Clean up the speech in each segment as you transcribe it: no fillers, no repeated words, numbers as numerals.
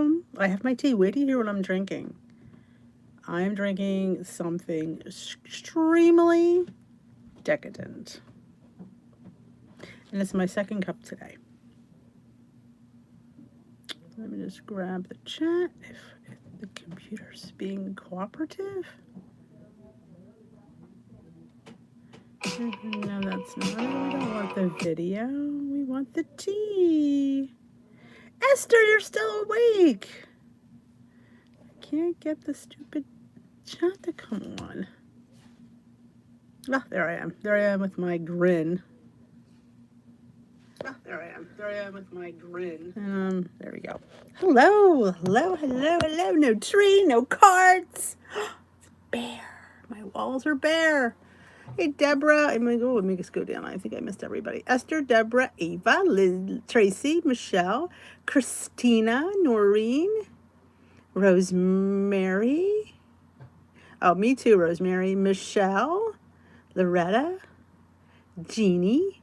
welcome. I have my tea. Wait till you hear what I'm drinking. I'm drinking something extremely decadent. And it's my second cup today. Let me just grab the chat if the computer's being cooperative. No, that's not it. We don't want the video. We want the tea. Esther, you're still awake. I can't get the stupid chat to come on. Ah, there I am. There I am with my grin. Ah, there I am. There I am with my grin. There we go. Hello, hello, hello, hello. No tree, no cards. It's bare. My walls are bare. Hey, Deborah. I'm going to go. Let me just go down. I think I missed everybody. Esther, Deborah, Ava, Liz, Tracy, Michelle, Christina, Noreen, Rosemary. Oh, me too, Rosemary. Michelle, Loretta, Jeannie.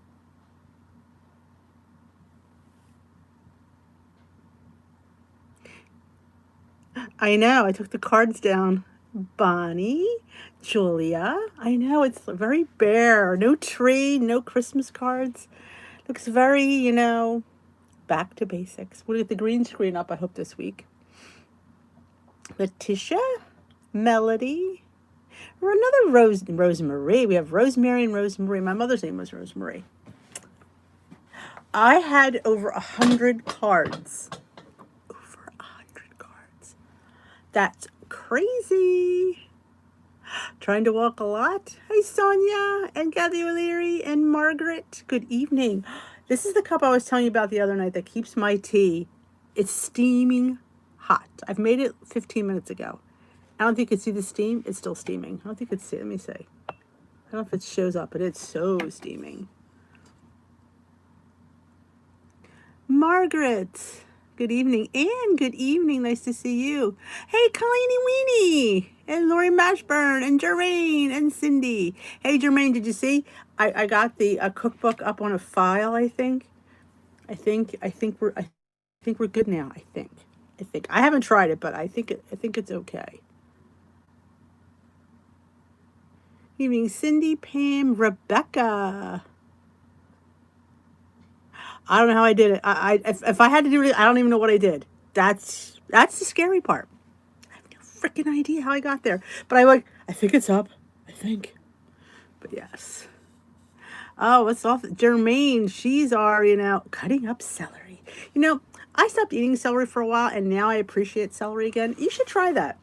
I know. I took the cards down. Bonnie, Julia. I know it's very bare. No tree, no Christmas cards. Looks very, back to basics. We'll get the green screen up, I hope, this week. Letitia, Melody. Or another Rosemary. We have Rosemary and Rosemary. My mother's name was Rosemary. I had over 100 cards. Over 100 cards. That's crazy. Trying to walk a lot. Hi, Sonia and Kathy O'Leary and Margaret. Good evening. This is the cup I was telling you about the other night that keeps my tea. It's steaming hot. I've made it 15 minutes ago. I don't think you can see the steam. It's still steaming. I don't think it's, let me see. I don't know if it shows up, but it's so steaming. Margaret. Good evening. Anne, good evening. Nice to see you. Hey, Colleen Weenie. And Lori Mashburn. And Jermaine. And Cindy. Hey, Jermaine, did you see? I got the cookbook up on a file, I think. I think we're good now, I think. I haven't tried it, but I think it's okay. Evening, Cindy, Pam, Rebecca. I don't know how I did it. If I had to do it, I don't even know what I did. That's the scary part. I have no freaking idea how I got there. But I think it's up. I think. But yes. Oh, what's off? Jermaine, she's our, cutting up celery. I stopped eating celery for a while, and now I appreciate celery again. You should try that.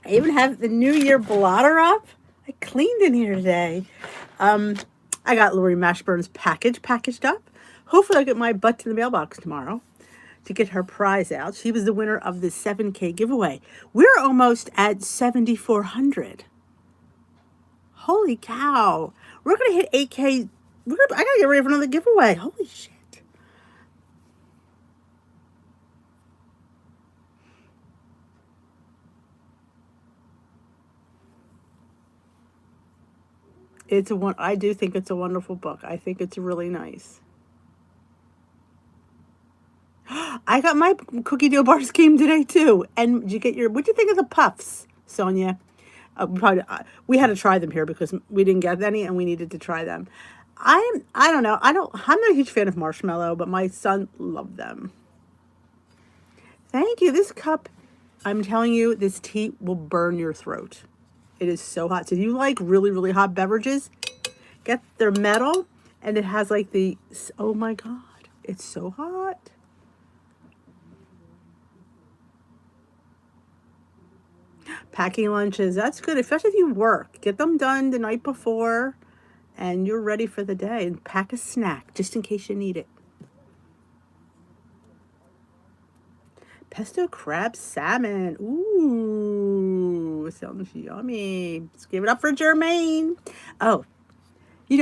I even have the New Year blotter up. I cleaned in here today. I got Lori Mashburn's packaged up. Hopefully I'll get my butt to the mailbox tomorrow to get her prize out. She was the winner of the 7K giveaway. We're almost at 7,400. Holy cow. We're going to hit 8K. I got to get ready for another giveaway. Holy shit. I do think it's a wonderful book. I think it's really nice. I got my cookie dough bars came today too. And did you get what'd you think of the puffs, Sonia? We had to try them here because we didn't get any and we needed to try them. I don't know. I'm not a huge fan of marshmallow, but my son loved them. Thank you. This cup, I'm telling you, this tea will burn your throat. It is so hot. So you like really, really hot beverages? Get their metal, and it has like oh my God, it's so hot. Packing lunches, that's good, especially if you work. Get them done the night before, and you're ready for the day. And pack a snack, just in case you need it. Pesto crab salmon. Ooh, sounds yummy. Let's give it up for Jermaine. Oh,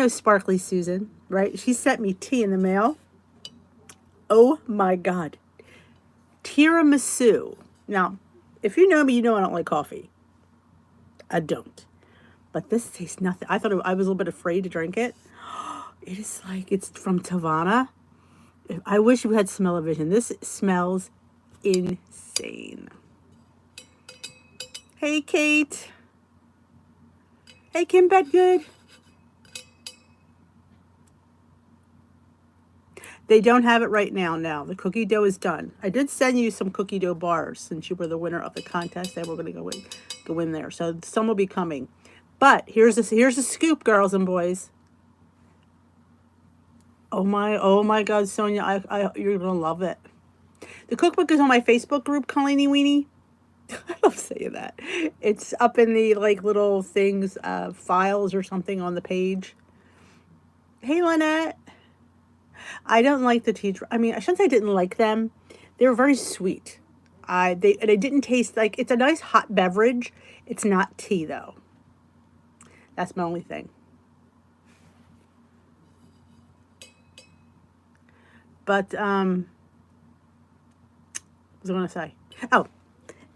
Sparkly Susan, right? She sent me tea in the mail. Oh my God. Tiramisu. Now, if you know me, you know I don't like coffee. I don't. But this tastes nothing. I thought I was a little bit afraid to drink it. It is like it's from Tavana. I wish you had smell-o-vision. This smells insane. Hey, Kate. Hey, Kim Bedgood. They don't have it right now. Now the cookie dough is done. I did send you some cookie dough bars since you were the winner of the contest. That we're going to go in there. So some will be coming. But here's a scoop, girls and boys. Oh my God, Sonia, you're gonna love it. The cookbook is on my Facebook group, Colleen Weenie. I love saying that. It's up in the like little things, files or something on the page. Hey, Lynette. I don't like the tea. I mean, I shouldn't say I didn't like them. They were very sweet. They didn't taste like, it's a nice hot beverage. It's not tea though. That's my only thing. But what was I going to say? Oh,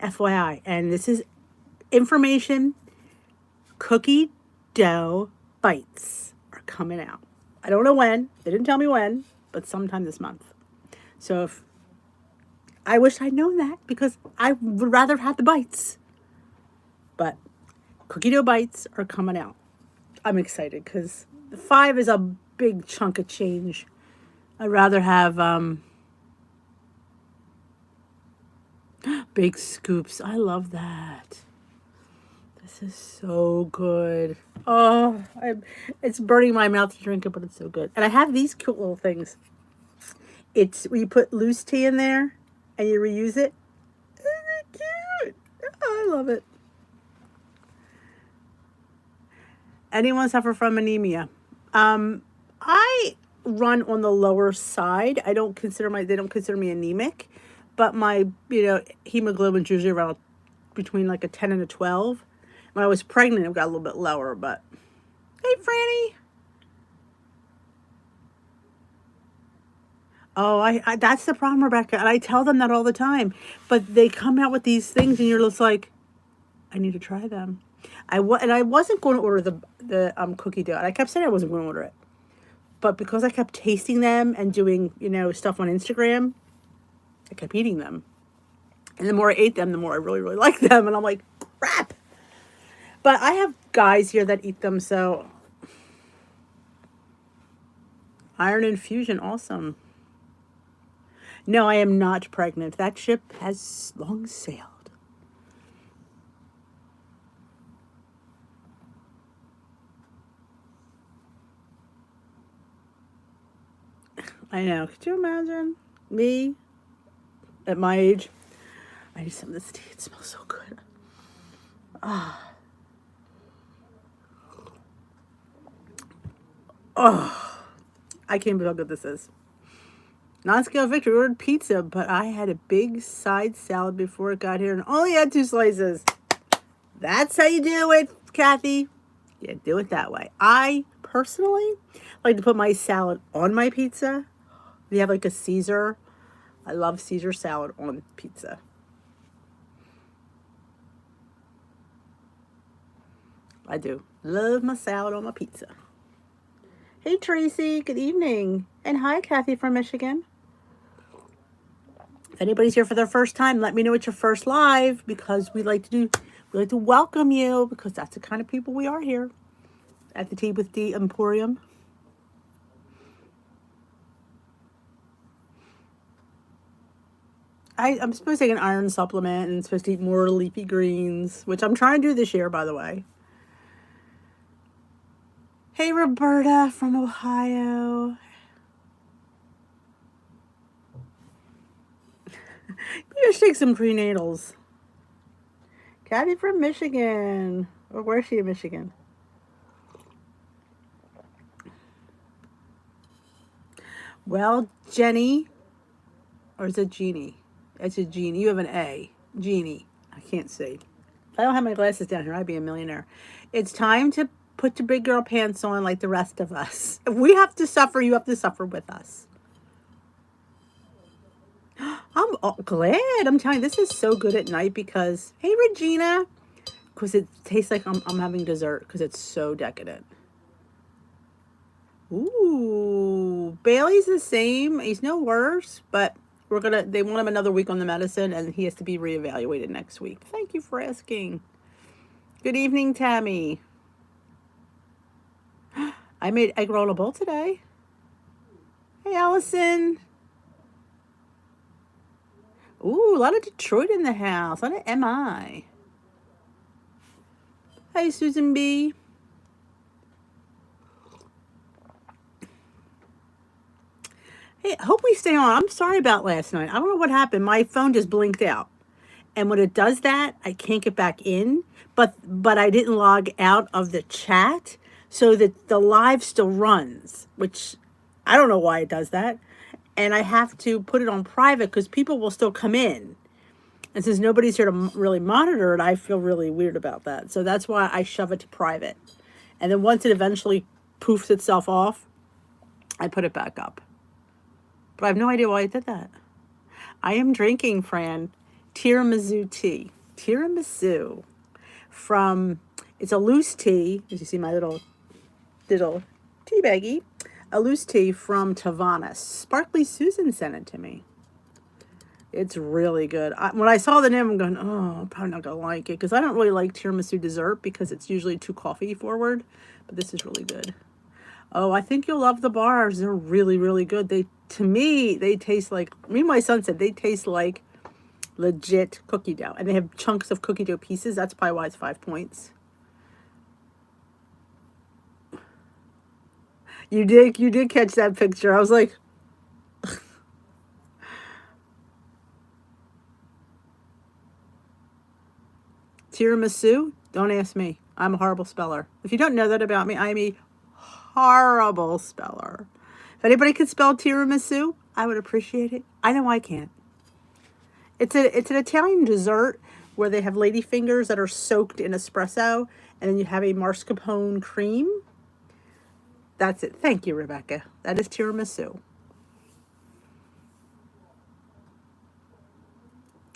FYI, and this is information. Cookie dough bites are coming out. I don't know when. They didn't tell me when, but sometime this month. So if I wish I'd known that because I would rather have had the bites. But cookie dough bites are coming out. I'm excited because the 5 is a big chunk of change. I'd rather have big scoops. I love that. This is so good. Oh, it's burning my mouth to drink it, but it's so good. And I have these cute little things. It's where you put loose tea in there and you reuse it. Isn't it cute? Oh, I love it. Anyone suffer from anemia? I run on the lower side. They don't consider me anemic, but my, hemoglobin's usually around between like a 10 and a 12. When I was pregnant, it got a little bit lower, but hey, Franny. Oh, I that's the problem, Rebecca. And I tell them that all the time, but they come out with these things and you're just like, I need to try them. I wasn't going to order the cookie dough. I kept saying I wasn't going to order it. But because I kept tasting them and doing, stuff on Instagram, I kept eating them. And the more I ate them, the more I really, really liked them. And I'm like, crap. But I have guys here that eat them, so. Iron infusion, awesome. No, I am not pregnant. That ship has long sailed. I know. Could you imagine me at my age? I need some of this tea. It smells so good. Ah. Oh. I can't believe how good this is. Non-scale victory. We ordered pizza, but I had a big side salad before it got here and only had 2 slices. That's how you do it, Kathy. Yeah, do it that way. I personally like to put my salad on my pizza. We have like a Caesar. I love Caesar salad on pizza. I do. Love my salad on my pizza. Hey, Tracy. Good evening. And hi, Kathy from Michigan. If anybody's here for their first time, let me know it's your first live because we like to welcome you because that's the kind of people we are here at the Tea with D Emporium. I'm supposed to take an iron supplement and supposed to eat more leafy greens, which I'm trying to do this year, by the way. Hey, Roberta from Ohio. Maybe I should take some prenatals. Kathy from Michigan. Or where's she in Michigan? Well, Jenny. Or is it Jeannie? It's a Jeannie. You have an A. Jeannie. I can't see. If I don't have my glasses down here, I'd be a millionaire. It's time to put your big girl pants on like the rest of us. If we have to suffer, you have to suffer with us. I'm glad. I'm telling you, this is so good at night because, hey, Regina, because it tastes like I'm having dessert because it's so decadent. Ooh, Bailey's the same. He's no worse, but They want him another week on the medicine, and he has to be reevaluated next week. Thank you for asking. Good evening, Tammy. I made egg roll bowl today. Hey, Allison. Ooh, a lot of Detroit in the house. A lot of MI. Hey, Susan B. Hey, hope we stay on. I'm sorry about last night. I don't know what happened. My phone just blinked out. And when it does that, I can't get back in. But I didn't log out of the chat so that the live still runs, which I don't know why it does that. And I have to put it on private because people will still come in. And since nobody's here to really monitor it, I feel really weird about that. So that's why I shove it to private. And then once it eventually poofs itself off, I put it back up. But I have no idea why I did that. I am drinking, Fran, tiramisu tea. Tiramisu from, it's a loose tea. As you see my little tea baggie. A loose tea from Tavana. Sparkly Susan sent it to me. It's really good. When I saw the name, I'm going, oh, I'm probably not going to like it. Because I don't really like tiramisu dessert because it's usually too coffee forward. But this is really good. Oh, I think you'll love the bars. They're really, really good. To me, they taste like, my son said, they taste like legit cookie dough. And they have chunks of cookie dough pieces. That's probably why it's 5 points. You did catch that picture. I was like, tiramisu? Don't ask me. I'm a horrible speller. If you don't know that about me, I'm a horrible speller. If anybody could spell tiramisu, I would appreciate it. I know I can't. It's an Italian dessert where they have lady fingers that are soaked in espresso, and then you have a mascarpone cream. That's it. Thank you, Rebecca. That is tiramisu.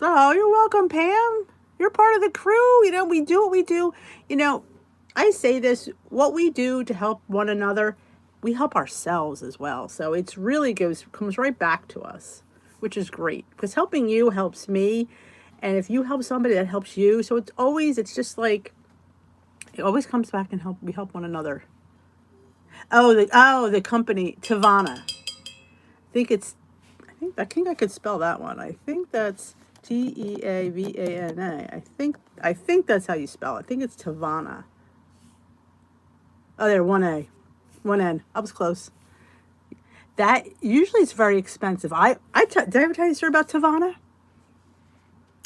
Oh, you're welcome, Pam. You're part of the crew. You know, we do what we do. You know, I say this, what we do to help one another, we help ourselves as well. So it's really comes right back to us, which is great. Because helping you helps me. And if you help somebody, that helps you. So it's just like, it always comes back and we help one another. The company, Tavana. I think I could spell that one. I think that's Teavana. I think that's how you spell it. I think it's Tavana. Oh, there, 1A. 1N. I was close. That usually it's very expensive. Did I ever tell you a story about Tavana?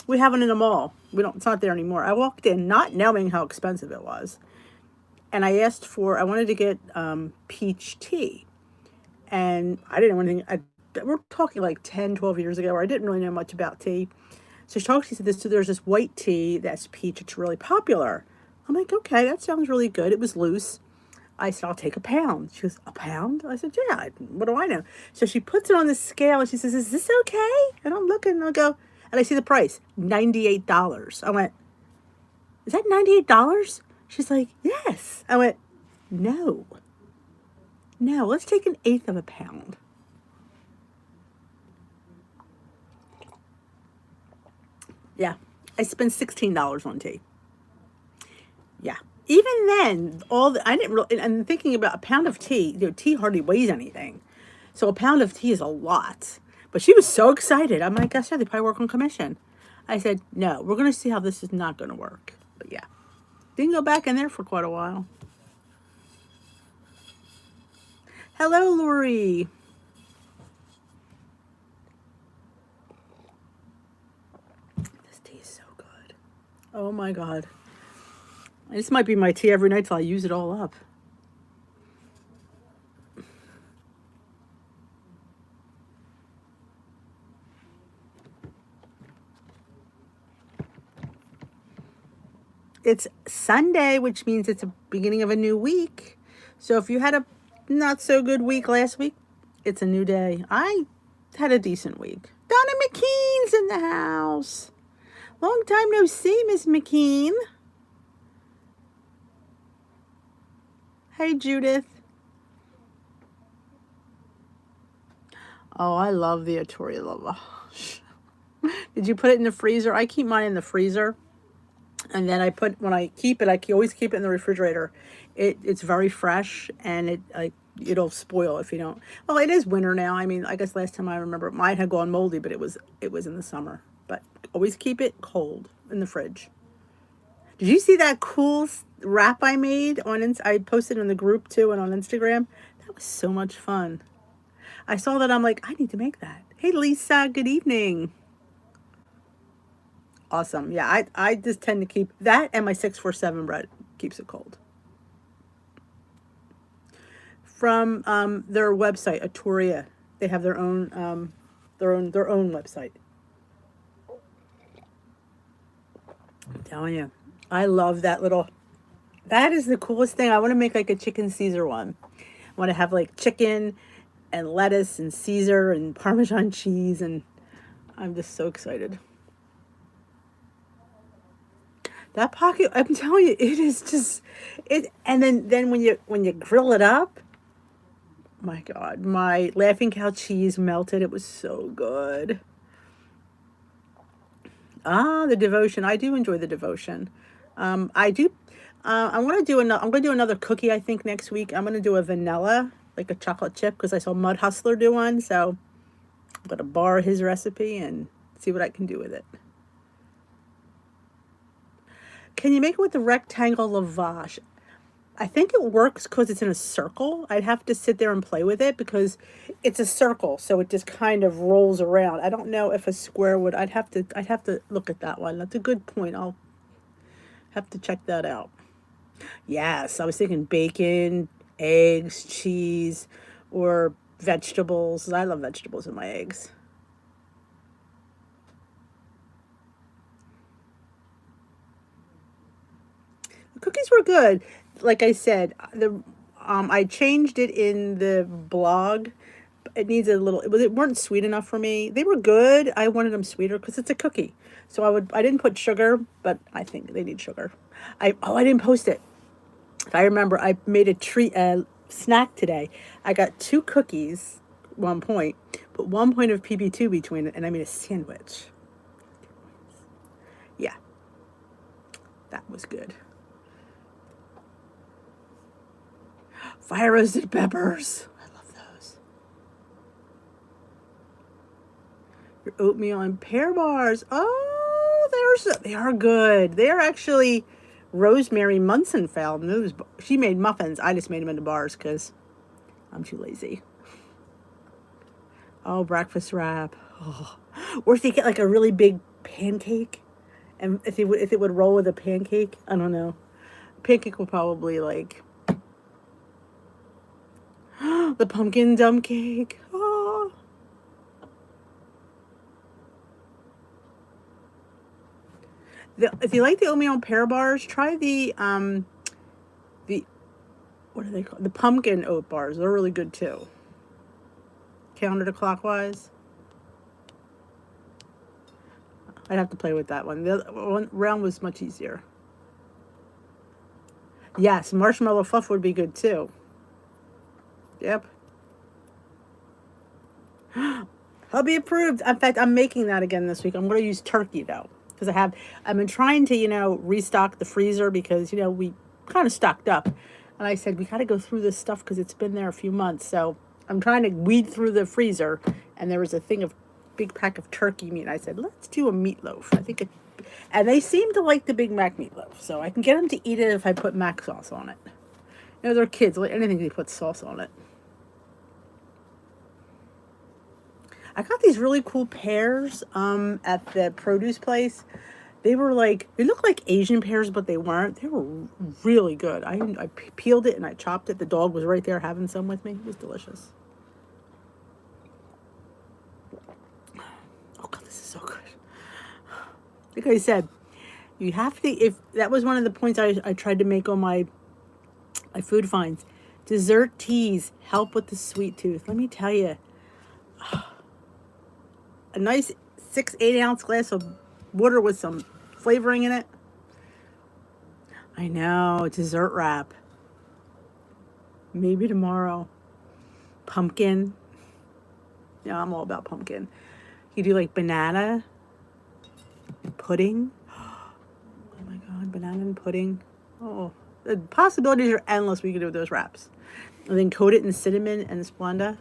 We have it in the mall. It's not there anymore. I walked in not knowing how expensive it was. And I wanted to get peach tea. And I didn't know anything. We're talking like 10, 12 years ago where I didn't really know much about tea. So she said there's this white tea that's peach. It's really popular. I'm like, okay, that sounds really good. It was loose. I said, I'll take a pound. She goes, a pound? I said, yeah, what do I know? So she puts it on the scale and she says, is this okay? And I'm looking and I go, and I see the price, $98. I went, is that $98? She's like, yes. I went, no, let's take 1/8 of a pound. Yeah, I spent $16 on tea. Yeah. Even then, I didn't really, and thinking about a pound of tea, tea hardly weighs anything. So a pound of tea is a lot. But she was so excited. I'm like, I said, they probably work on commission. I said, no, we're going to see how this is not going to work. But yeah, didn't go back in there for quite a while. Hello, Lori. This tea is so good. Oh my God. This might be my tea every night till I use it all up. It's Sunday, which means it's the beginning of a new week. So if you had a not so good week last week, it's a new day. I had a decent week. Donna McKean's in the house. Long time no see, Miss McKean. Hey, Judith. Oh, I love the Atoria. Did you put it in the freezer? I keep mine in the freezer. And then when I keep it, always keep it in the refrigerator. It's very fresh, and it'll spoil if you don't. Well, it is winter now. I mean, I guess last time I remember mine had gone moldy, but it was in the summer. But always keep it cold in the fridge. Did you see that cool wrap I made I posted in the group too and on Instagram? That was so much fun. I saw that, I'm like, I need to make that. Hey Lisa, good evening. Awesome. Yeah, I just tend to keep that, and my 647 bread keeps it cold. From their website, Atoria. They have their own website. I'm telling you. I love that little. That is the coolest thing. I want to make like a chicken Caesar one. I want to have like chicken and lettuce and Caesar and Parmesan cheese, and I'm just so excited. That pocket, I'm telling you, it is just it. And then when you grill it up, my God, my Laughing Cow cheese melted. It was so good. Ah, the devotion. I do enjoy the devotion. I do. I'm going to do another cookie. I think next week I'm going to do a vanilla, like a chocolate chip, because I saw Mud Hustler do one. So I'm going to borrow his recipe and see what I can do with it. Can you make it with the rectangle lavash? I think it works because it's in a circle. I'd have to sit there and play with it because it's a circle, so it just kind of rolls around. I don't know if a square would. I'd have to look at that one. That's a good point. I'll have to check that out. Yes, I was thinking bacon, eggs, cheese, or vegetables. I love vegetables in my eggs. The cookies were good. Like I said, I changed it in the blog. It needs a little. It weren't sweet enough for me. They were good. I wanted them sweeter because it's a cookie. So I didn't put sugar, but I think they need sugar. I didn't post it. If I remember, I made a snack today. I got two cookies, 1 point, but 1 point of PB2 between it, and I made a sandwich. Yeah, that was good. Fire roasted peppers. I love those. Your oatmeal and pear bars. Oh, they are good. They are actually Rosemary Munson found those. She made muffins. I just made them into bars because I'm too lazy. Oh, breakfast wrap. Oh. Or if you get like a really big pancake, and if it would roll with a pancake, I don't know. Pancake will probably like the pumpkin dump cake. Oh. If you like the oatmeal pear bars, try the what are they called? The pumpkin oat bars. They're really good too. Counter to clockwise. I'd have to play with that one. The other one round was much easier. Yes, marshmallow fluff would be good too. Yep. I'll be approved. In fact, I'm making that again this week. I'm going to use turkey though, because I've been trying to, restock the freezer because, we kind of stocked up. And I said, we got to go through this stuff because it's been there a few months. So I'm trying to weed through the freezer. And there was a big pack of turkey meat. And I said, let's do a meatloaf. And they seem to like the Big Mac meatloaf. So I can get them to eat it if I put mac sauce on it. They're kids. Anything they put sauce on it. I got these really cool pears at the produce place. They looked like Asian pears, but they weren't. They were really good. I peeled it and I chopped it. The dog was right there having some with me. It was delicious. Oh God, this is so good. Like I said, you have to. If that was one of the points I tried to make on my food finds, dessert teas help with the sweet tooth. Let me tell you. A nice 6-8 ounce glass of water with some flavoring in it. I know, dessert wrap. Maybe tomorrow. Pumpkin. Yeah, I'm all about pumpkin. You do like banana pudding. Oh my God, banana and pudding. Oh, the possibilities are endless. We can do with those wraps. And then coat it in cinnamon and Splenda.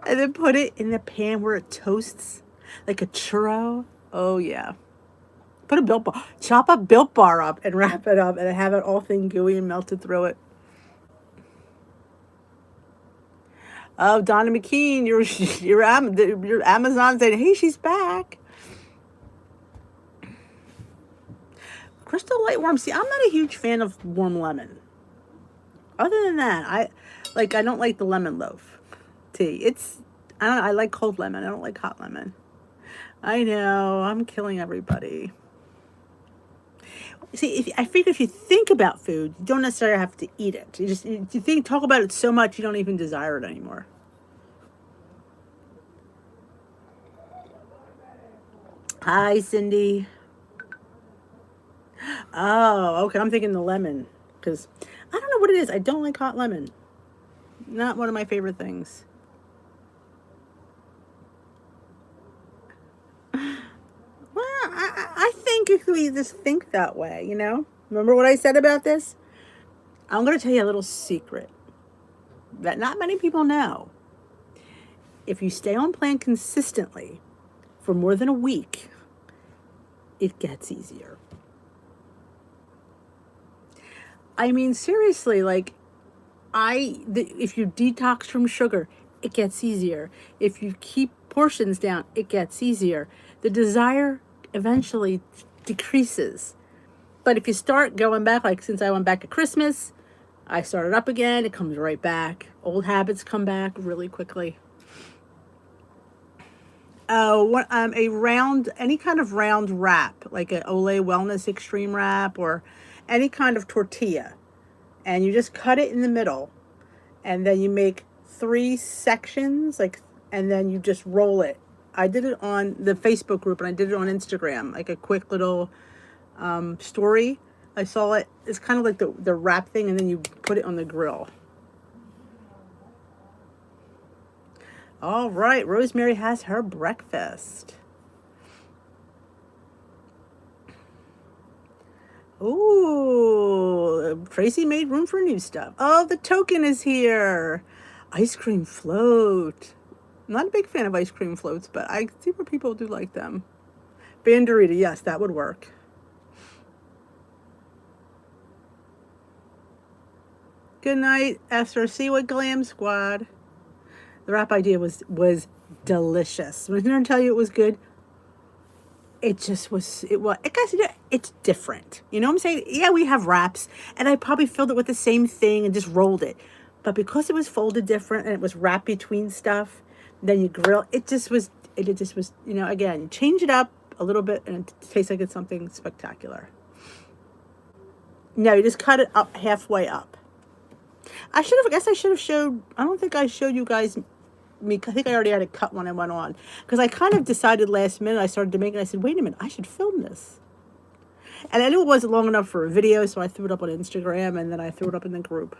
And then put it in the pan where it toasts like a churro. Oh yeah. Put a Built Bar, chop a Built Bar up and wrap it up and have it all thing gooey and melted through it. Oh, Donna McKean, your Amazon saying, hey, she's back. Crystal Light Warm. See, I'm not a huge fan of warm lemon. Other than that, I don't like the lemon loaf tea. I don't know, I like cold lemon. I don't like hot lemon. I know, I'm killing everybody. See, I figure if you think about food, you don't necessarily have to eat it. Talk about it so much you don't even desire it anymore. Hi, Cindy. Oh, okay. I'm thinking the lemon because I don't know what it is. I don't like hot lemon. Not one of my favorite things. Well, I think if we just think that way, you know? Remember what I said about this? I'm going to tell you a little secret that not many people know. If you stay on plan consistently for more than a week, it gets easier. I mean, seriously, like, if you detox from sugar, it gets easier. If you keep portions down, it gets easier. The desire eventually decreases. But if you start going back, like since I went back at Christmas, I started up again, it comes right back. Old habits come back really quickly. Any kind of round wrap, like a Olay Wellness Extreme wrap or any kind of tortilla. And you just cut it in the middle. And then you make 3 sections, and then you just roll it. I did it on the Facebook group and I did it on Instagram, like a quick little story. I saw it. It's kind of like the wrap thing, and then you put it on the grill. All right, Rosemary has her breakfast. Ooh, Tracy made room for new stuff. Oh, the token is here. Ice cream float. I'm not a big fan of ice cream floats, but I see where people do like them. Banderita, yes, that would work. Good night, SRC with Glam Squad. The wrap idea was delicious. When I didn't tell you it was good, it just was. It's different. You know what I'm saying? Yeah, we have wraps, and I probably filled it with the same thing and just rolled it. But because it was folded different and it was wrapped between stuff, then you grill. It just was. It just was. You know, again, you change it up a little bit, and it tastes like it's something spectacular. No, you just cut it up halfway up. I should have showed. I don't think I showed you guys me. I think I already had it cut when I went on because I kind of decided last minute. I started to make it. I said, "Wait a minute, I should film this." And I knew it wasn't long enough for a video, so I threw it up on Instagram and then I threw it up in the group.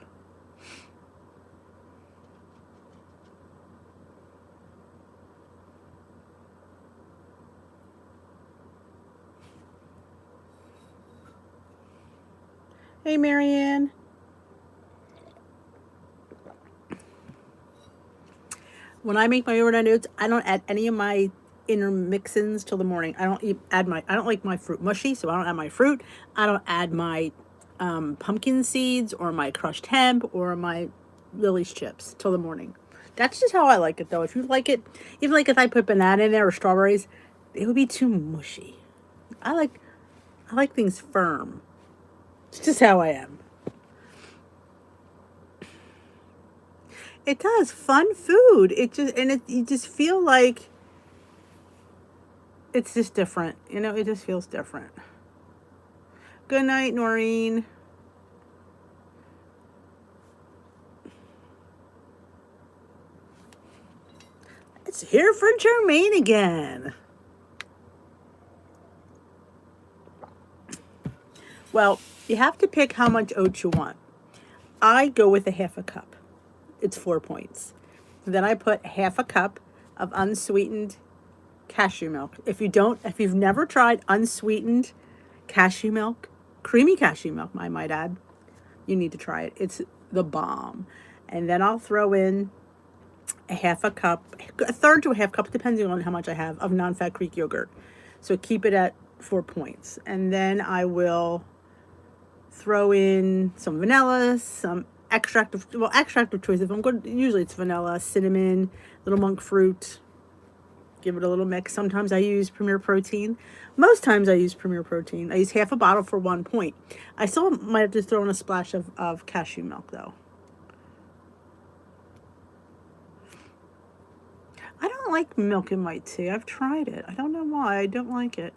Hey, Marianne. When I make my overnight oats, I don't add any of my intermixins till the morning. I don't like my fruit mushy, so I don't add my fruit. I don't add my pumpkin seeds or my crushed hemp or my Lily's chips till the morning. That's just how I like it, though. If you like it, even like if I put banana in there or strawberries, it would be too mushy. I like things firm. It's just how I am. It does fun food. You just feel like it's just different. You know, it just feels different. Good night, Noreen. It's here for Jermaine again. Well, you have to pick how much oats you want. I go with a half a cup. It's 4 points. Then I put half a cup of unsweetened cashew milk. If you've never tried unsweetened cashew milk, creamy cashew milk, I might add, you need to try it. It's the bomb. And then I'll throw in a half a cup, a third to a half cup, depending on how much I have, of non-fat Greek yogurt. So keep it at 4 points. And then I will throw in some vanilla, some extract of choice. If I'm good, usually it's vanilla, cinnamon, little monk fruit. Give it a little mix. Sometimes I use Premier Protein. Most times I use Premier Protein. I use half a bottle for 1 point. I still might have to throw in a splash of cashew milk though. I don't like milk in my tea. I've tried it. I don't know why. I don't like it.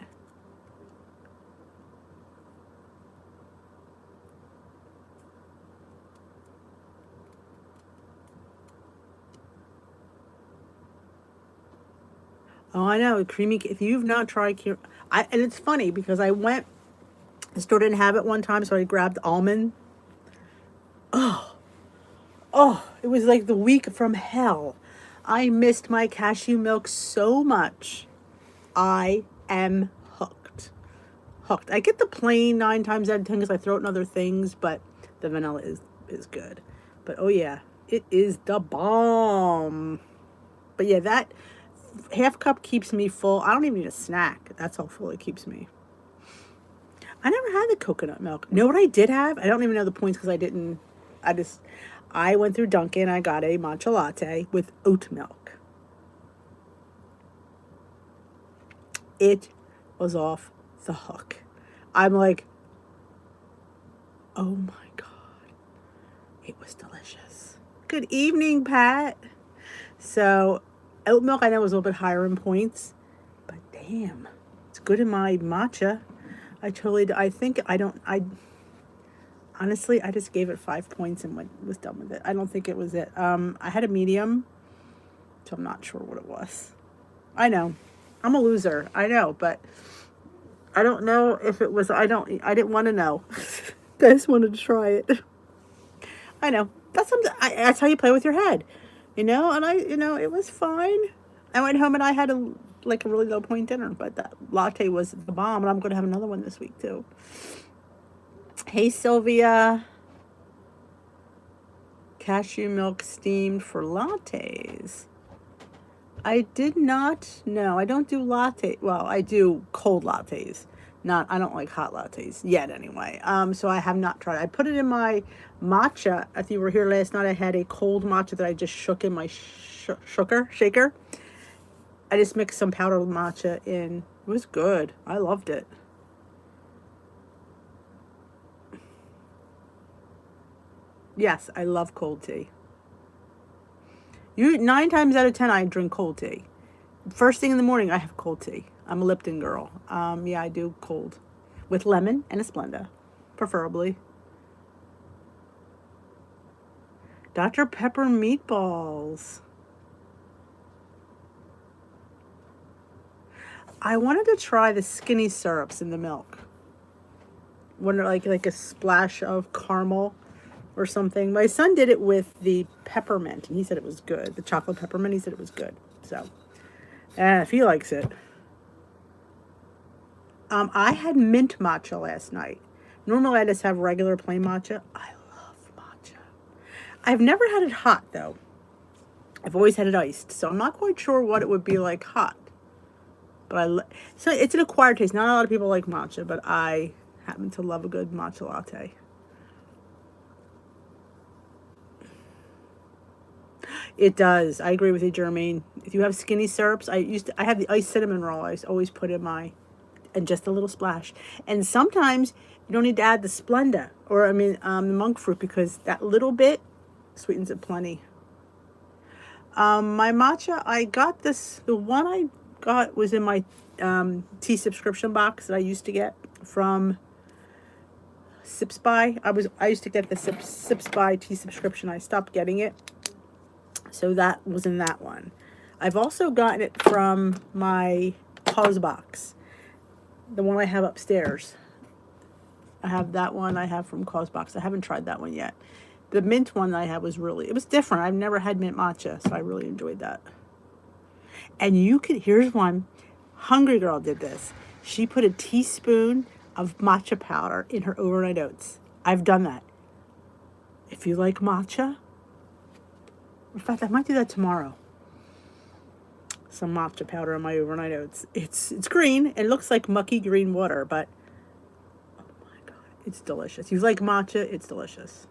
Oh, I know. Creamy. If you've not tried, and it's funny because the store didn't have it one time, so I grabbed almond. Oh, it was like the week from hell. I missed my cashew milk so much. I am hooked. Hooked. I get the plain 9 times out of 10 because I throw it in other things, but the vanilla is good. But oh yeah, it is the bomb. But yeah, that half cup keeps me full. I don't even need a snack. That's how full it keeps me. I never had the coconut milk. You know what I did have? I don't even know the points because I went through Dunkin'. I got a matcha latte with oat milk. It was off the hook. I'm like, oh my God. It was delicious. Good evening, Pat. So oat milk I know was a little bit higher in points, but damn, it's good in my matcha. Honestly, I just gave it 5 points and was done with it. I don't think it was it. I had a medium, so I'm not sure what it was. I know, I'm a loser. I know, but I don't know if it was. I didn't want to know. I just wanted to try it. I know. That's something. That's how you play with your head, And it was fine. I went home and I had a really low point dinner, but that latte was the bomb, and I'm going to have another one this week too. Hey Sylvia. Cashew milk steamed for lattes. I did not know. I don't do latte. Well, I do cold lattes. I don't like hot lattes yet anyway. So I have not tried. I put it in my matcha. If you were here last night, I had a cold matcha that I just shook in my shaker. I just mixed some powdered matcha in. It was good. I loved it. Yes, I love cold tea. 9 times out of 10, I drink cold tea. First thing in the morning, I have cold tea. I'm a Lipton girl. Yeah, I do cold. With lemon and a Splenda, preferably. Dr. Pepper meatballs. I wanted to try the skinny syrups in the milk. Wonder like a splash of caramel or something. My son did it with the peppermint, and he said it was good. The chocolate peppermint, he said it was good. So, if he likes it. I had mint matcha last night. Normally, I just have regular plain matcha. I love matcha. I've never had it hot, though. I've always had it iced, so I'm not quite sure what it would be like hot. But so it's an acquired taste. Not a lot of people like matcha, but I happen to love a good matcha latte. It does. I agree with you, Jermaine. If you have skinny syrups, I have the iced cinnamon roll. I always put in and just a little splash. And sometimes you don't need to add the Splenda or the monk fruit, because that little bit sweetens it plenty. My matcha, the one I got was in my tea subscription box that I used to get from Sips By. I used to get the Sips By tea subscription. I stopped getting it. So that was in that one. I've also gotten it from my Cause box. The one I have upstairs. I have that one I have from Cause box. I haven't tried that one yet. The mint one I had was really, it was different. I've never had mint matcha, so I really enjoyed that. And you could, here's one. Hungry Girl did this. She put a teaspoon of matcha powder in her overnight oats. I've done that. If you like matcha, in fact, I might do that tomorrow. Some matcha powder in my overnight oats. It's green. It looks like mucky green water, but oh my God, it's delicious. If you like matcha, it's delicious.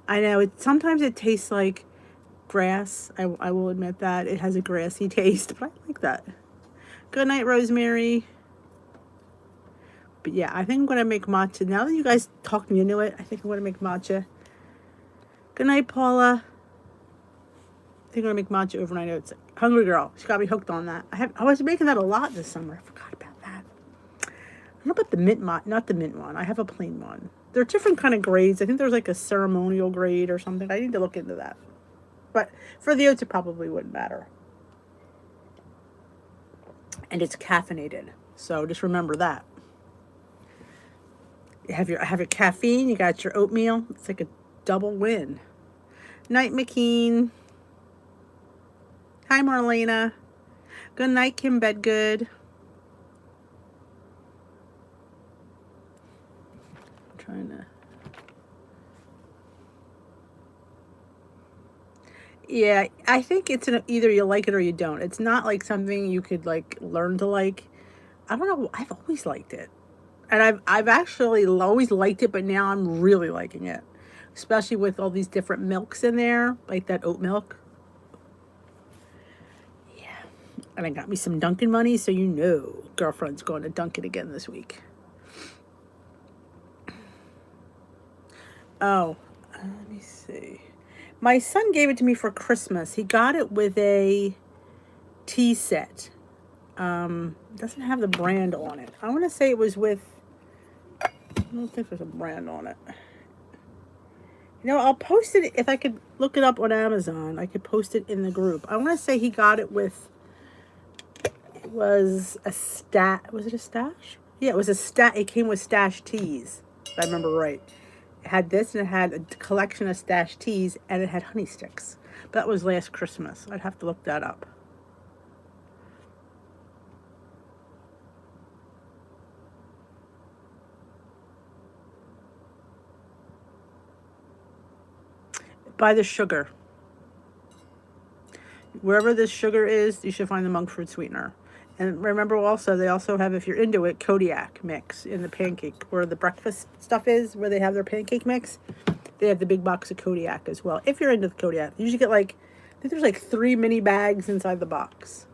I know sometimes it tastes like grass. I will admit that it has a grassy taste, but I like that. Good night, Rosemary. But yeah, I think I'm gonna make matcha. Now that you guys talked me into it, I think I'm gonna make matcha. Good night, Paula. I think I'm gonna make matcha overnight oats. Hungry Girl, she got me hooked on that. I was making that a lot this summer. I forgot about that. I don't know about the mint not the mint one. I have a plain one. There are different kind of grades. I think there's like a ceremonial grade or something. I need to look into that. But for the oats, it probably wouldn't matter. And it's caffeinated, so just remember that. You have your caffeine. You got your oatmeal. It's like a double win. Night, McKean. Hi, Marlena. Good night, Kim Bedgood. I'm trying to. Yeah, I think it's either you like it or you don't. It's not like something you could like learn to like. I don't know. I've always liked it. And I've actually always liked it, but now I'm really liking it. Especially with all these different milks in there, like that oat milk. Yeah. And I got me some Dunkin' money, so you know girlfriend's going to Dunkin' again this week. Oh, let me see. My son gave it to me for Christmas. He got it with a tea set. Doesn't have the brand on it. I want to say it was with, I don't think there's a brand on it. You know, I'll post it if I could look it up on Amazon. I could post it in the group. I want to say he got it with, it was a was it a stash? Yeah, it was a stash. It came with stash teas, if I remember right. It had this and it had a collection of stash teas and it had honey sticks. But that was last Christmas. I'd have to look that up. Buy the sugar. Wherever this sugar is, you should find the monk fruit sweetener. And remember also, they also have, if you're into it, Kodiak mix in the pancake, where the breakfast stuff is, where they have their pancake mix. They have the big box of Kodiak as well. If you're into the Kodiak, you usually get like, I think there's like 3 mini bags inside the box.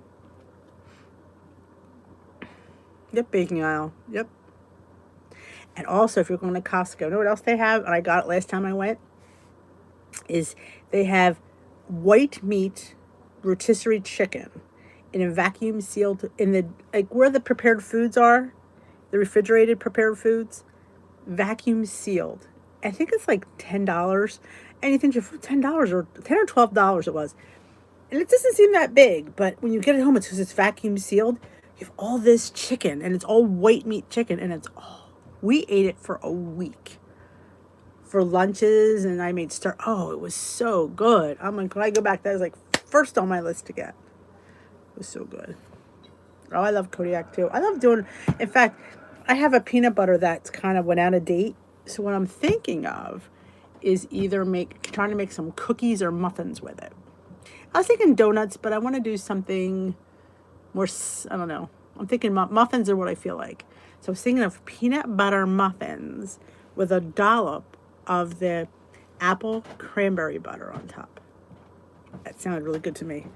Yep, baking aisle. Yep. And also, if you're going to Costco, you know what else they have? And I got it last time I went. Is they have white meat rotisserie chicken in a vacuum sealed, in the, like where the prepared foods are, the refrigerated prepared foods, vacuum sealed. I think it's like $10. Anything for $10 or $10 or $12 it was. And it doesn't seem that big, but when you get it home, it's because it's vacuum sealed. You have all this chicken, and it's all white meat chicken, and it's all. We ate it for a week. For lunches, and I made oh, it was so good. I'm like, when I go back, that was like first on my list to get. It was so good. Oh, I love Kodiak too. I love doing, in fact, I have a peanut butter that's kind of went out of date. So what I'm thinking of is either trying to make some cookies or muffins with it. I was thinking donuts, but I want to do something more, I don't know. I'm thinking muffins are what I feel like. So I was thinking of peanut butter muffins with a dollop of the apple cranberry butter on top. That sounded really good to me.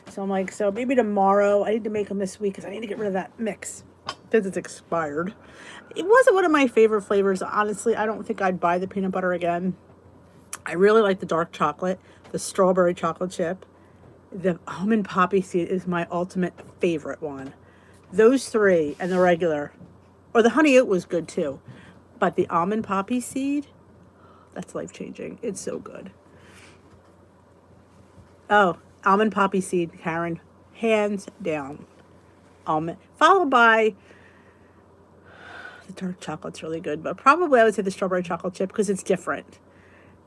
So I'm like, so maybe tomorrow, I need to make them this week because I need to get rid of that mix because it's expired. It wasn't one of my favorite flavors. Honestly, I don't think I'd buy the peanut butter again. I really like the dark chocolate, the strawberry chocolate chip. The almond poppy seed is my ultimate favorite one. Those three and the regular, or the honey oat was good too. But the almond poppy seed, that's life-changing. It's so good. Oh, almond poppy seed, Karen. Hands down. Almond. Followed by The dark chocolate's really good, but probably I would say the strawberry chocolate chip because it's different.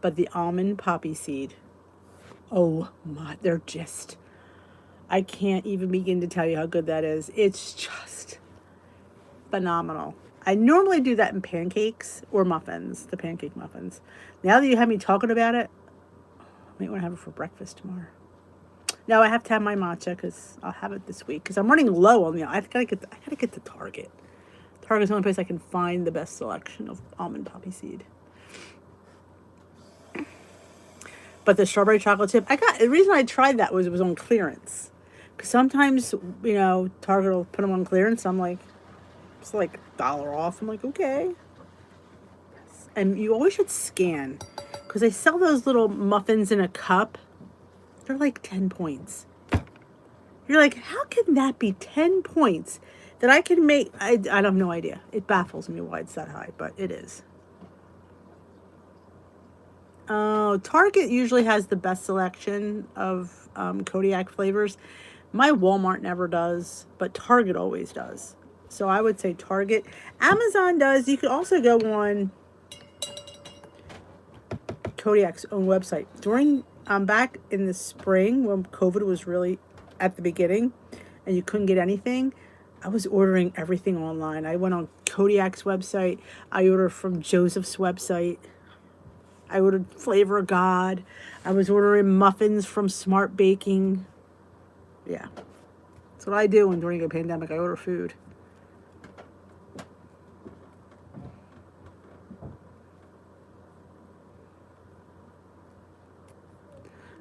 But the almond poppy seed, oh my, they're just, I can't even begin to tell you how good that is. It's just phenomenal. I normally do that in pancakes or muffins, the pancake muffins. Now that you have me talking about it, I might want to have it for breakfast tomorrow. No, I have to have my matcha because I'll have it this week because I'm running low on I gotta get to Target. Target's the only place I can find the best selection of almond poppy seed. But the strawberry chocolate chip, the reason I tried that was it was on clearance. Because sometimes, Target will put them on clearance. I'm like, it's like $1 off. I'm like, okay. And you always should scan. Because they sell those little muffins in a cup. They're like 10 points. You're like, how can that be 10 points that I can make? I have no idea. It baffles me why it's that high, but it is. Target usually has the best selection of Kodiak flavors. My Walmart never does, but Target always does. So I would say Target. Amazon does. You could also go on Kodiak's own website. During back in the spring when COVID was really at the beginning and you couldn't get anything, I was ordering everything online. I went on Kodiak's website. I ordered from Joseph's website. I ordered Flavor of God. I was ordering muffins from Smart Baking. Yeah. That's what I do when during a pandemic. I order food.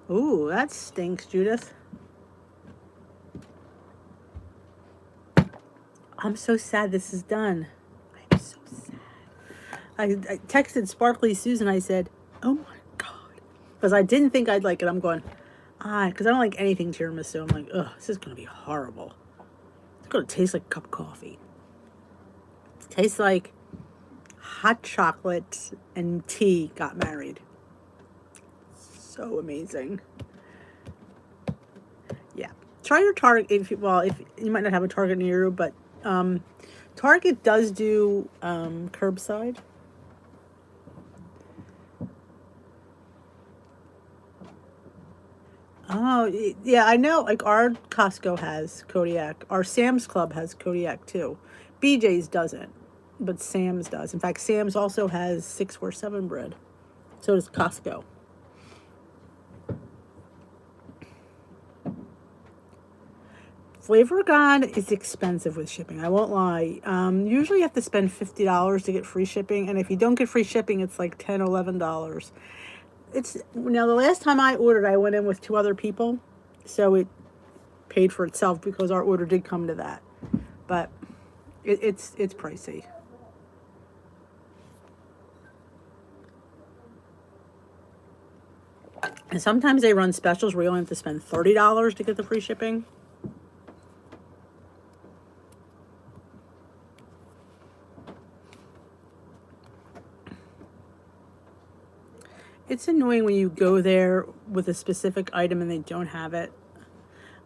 Ooh, that stinks, Judith. I'm so sad this is done. I'm so sad. I texted Sparkly Susan. I said, oh my God. Because I didn't think I'd like it. I'm going, because I don't like anything tiramisu. I'm like, ugh, this is going to be horrible. It's going to taste like a cup of coffee. It tastes like hot chocolate and tea got married. So amazing. Yeah. Try your Target if you might not have a Target near you, but Target does do curbside. Oh, yeah, I know. Like our Costco has Kodiak. Our Sam's Club has Kodiak too. BJ's doesn't, but Sam's does. In fact, Sam's also has 647 bread. So does Costco. Flavor of God is expensive with shipping. I won't lie. Usually you have to spend $50 to get free shipping. And if you don't get free shipping, it's like $10, $11. Now the last time I ordered, I went in with 2 other people. So it paid for itself because our order did come to that. But it's pricey. And sometimes they run specials where you only have to spend $30 to get the free shipping. It's annoying when you go there with a specific item and they don't have it.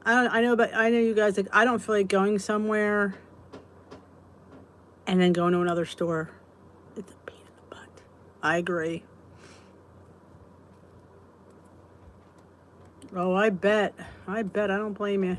I know you guys, like, I don't feel like going somewhere and then going to another store. It's a pain in the butt. I agree. Oh, I bet. I don't blame you.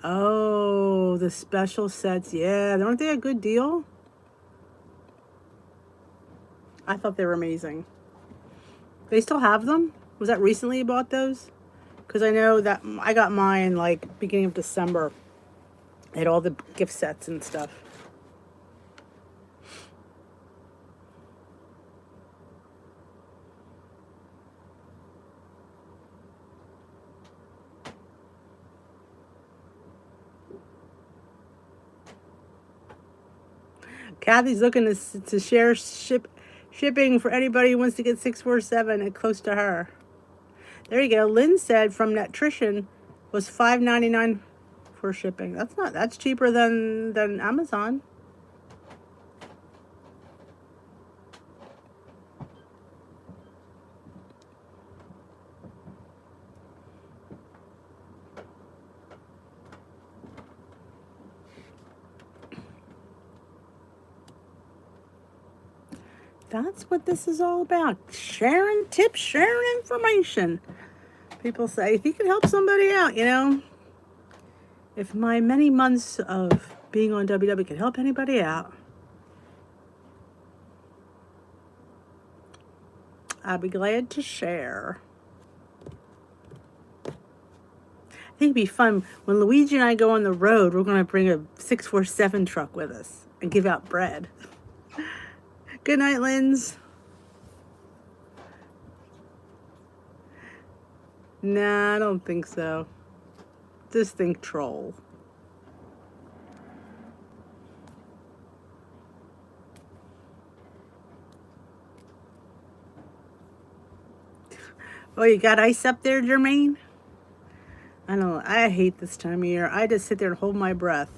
Oh, the special sets. Yeah, aren't they a good deal? I thought they were amazing. They still have them? Was that recently you bought those? Because I know that I got mine like beginning of December. They had all the gift sets and stuff. Kathy's looking to share shipping for anybody who wants to get 647 and close to her. There you go. Lynn said from Nutrition was $5.99 for shipping. That's cheaper than Amazon. That's what this is all about. Sharing tips, sharing information. People say, if you can help somebody out, if my many months of being on WW can help anybody out, I'd be glad to share. I think it'd be fun when Luigi and I go on the road. We're going to bring a 647 truck with us and give out bread. Good night, Linz. Nah, I don't think so. Just think troll. Oh, you got ice up there, Jermaine? I don't. I hate this time of year. I just sit there and hold my breath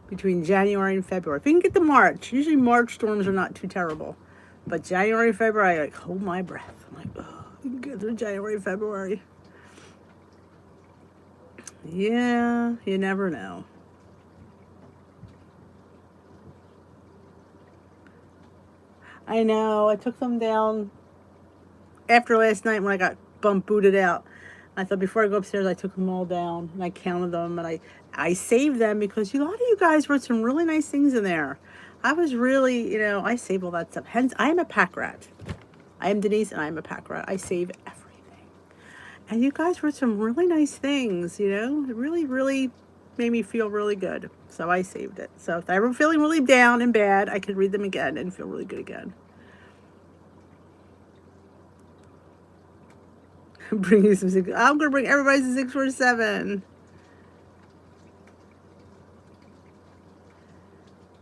between January and February. If you can get to March, usually March storms are not too terrible. But January, February, I like hold my breath. I'm like, oh, you can get through January, February. Yeah, you never know. I know. I took them down after last night when I got booted out. I thought before I go upstairs, I took them all down and I counted them and I saved them because a lot of you guys wrote some really nice things in there. I was really, I save all that stuff. Hence, I am a pack rat. I am Denise and I am a pack rat. I save everything. And you guys wrote some really nice things, It really, really made me feel really good. So I saved it. So if I were feeling really down and bad, I could read them again and feel really good again. Bring you some I'm gonna bring everybody to 647.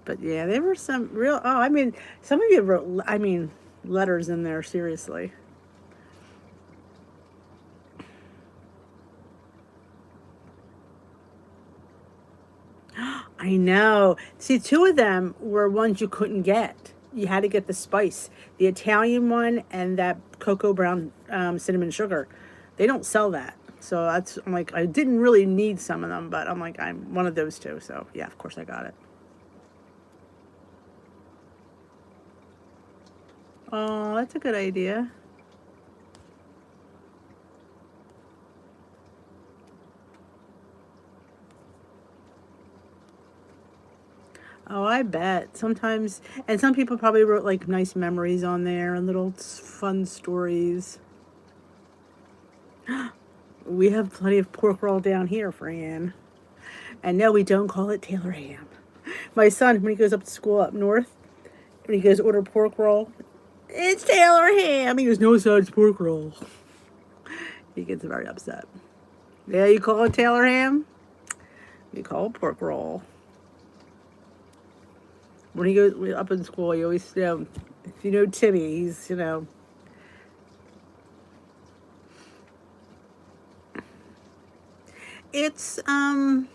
But yeah, there were some real. Some of you wrote. Letters in there. Seriously. I know. See, 2 of them were ones you couldn't get. You had to get the spice, the Italian one, and that cocoa brown cinnamon sugar. They don't sell that, so I'm like, I didn't really need some of them, but I'm like, I'm one of those 2. So yeah, of course I got it. Oh, that's a good idea. Oh, I bet. Sometimes, and some people probably wrote like nice memories on there and little fun stories. We have plenty of pork roll down here, Fran. And no, we don't call it Taylor ham. My son, when he goes up to school up north, when he goes order pork roll, it's Taylor ham. He goes, no sides pork roll. He gets very upset. Yeah, you call it Taylor ham? You call it pork roll. When he goes up in school, you always, if you know Timmy, he's, it's, I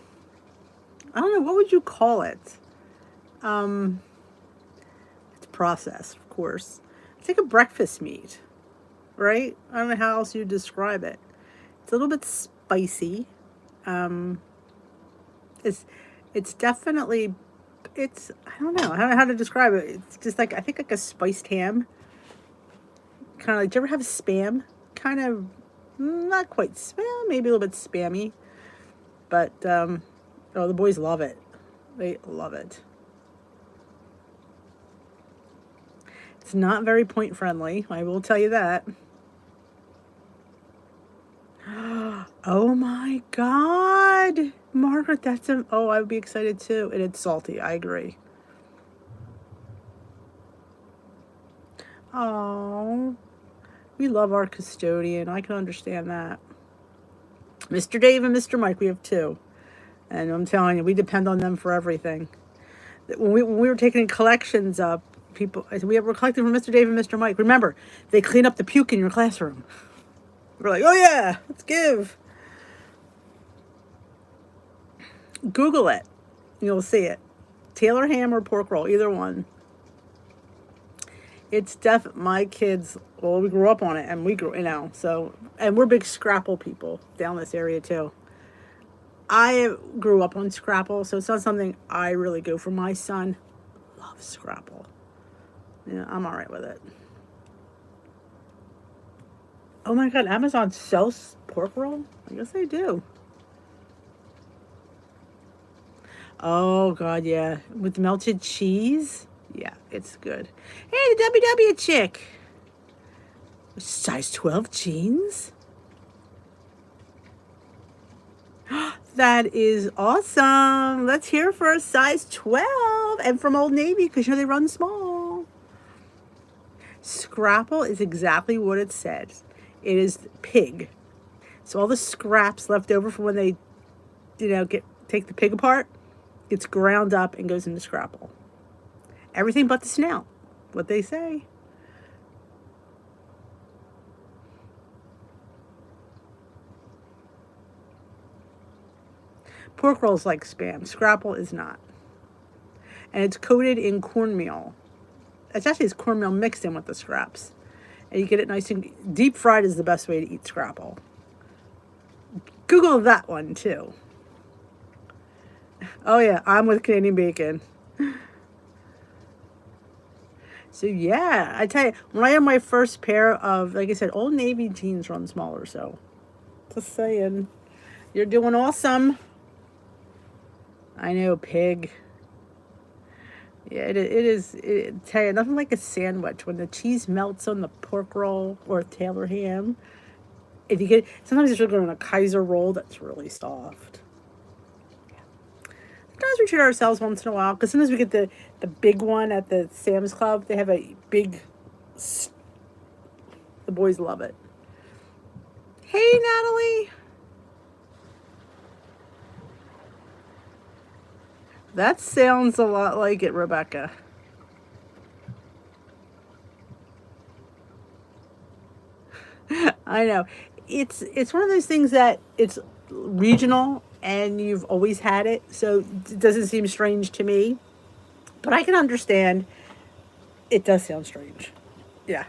don't know, what would you call it? It's processed, of course. It's like a breakfast meat, right? I don't know how else you describe it. It's a little bit spicy. It's definitely, I don't know how to describe it. It's just like, I think like a spiced ham. Kind of like, do you ever have Spam? Kind of, not quite spam, maybe a little bit spammy. But, the boys love it. They love it. It's not very point friendly, I will tell you that. Oh my God, Margaret, I would be excited too. And it's salty, I agree. Oh, we love our custodian. I can understand that. Mr. Dave and Mr. Mike, we have 2. And I'm telling you, we depend on them for everything. When we were taking collections up, we were collecting from Mr. Dave and Mr. Mike. Remember, they clean up the puke in your classroom. We're like, oh yeah, let's give. Google it. You'll see it. Taylor ham or pork roll, either one. It's my kids, well, we grew up on it and we grew, so, and we're big Scrapple people down this area too. I grew up on Scrapple, so it's not something I really go for. My son loves Scrapple. Yeah, I'm all right with it. Oh my God, Amazon sells pork roll? I guess they do. Oh God, yeah. With melted cheese? Yeah, it's good. Hey, the WW chick. Size 12 jeans? That is awesome. Let's hear for a size 12 and from Old Navy because they run small. Scrapple is exactly what it says. It is pig. So all the scraps left over from when they, take the pig apart, gets ground up and goes into Scrapple. Everything but the snail, what they say. Pork roll's like Spam. Scrapple is not. And it's coated in cornmeal. It's cornmeal mixed in with the scraps. And you get it nice and deep fried is the best way to eat Scrapple. Google that one too. Oh yeah, I'm with Canadian bacon. So yeah, I tell you, when I had my first pair of, like I said, Old Navy jeans run smaller, so just saying. You're doing awesome. I know, pig. Yeah, it is. Tell you, nothing like a sandwich when the cheese melts on the pork roll or Taylor ham. If you get, sometimes it's really good on a Kaiser roll that's really soft. Sometimes we treat ourselves once in a while because sometimes we get the big one at the Sam's Club. They have a big. The boys love it. Hey, Natalie. That sounds a lot like it, Rebecca. I know. It's one of those things that it's regional and you've always had it, so it doesn't seem strange to me. But I can understand it does sound strange. Yeah.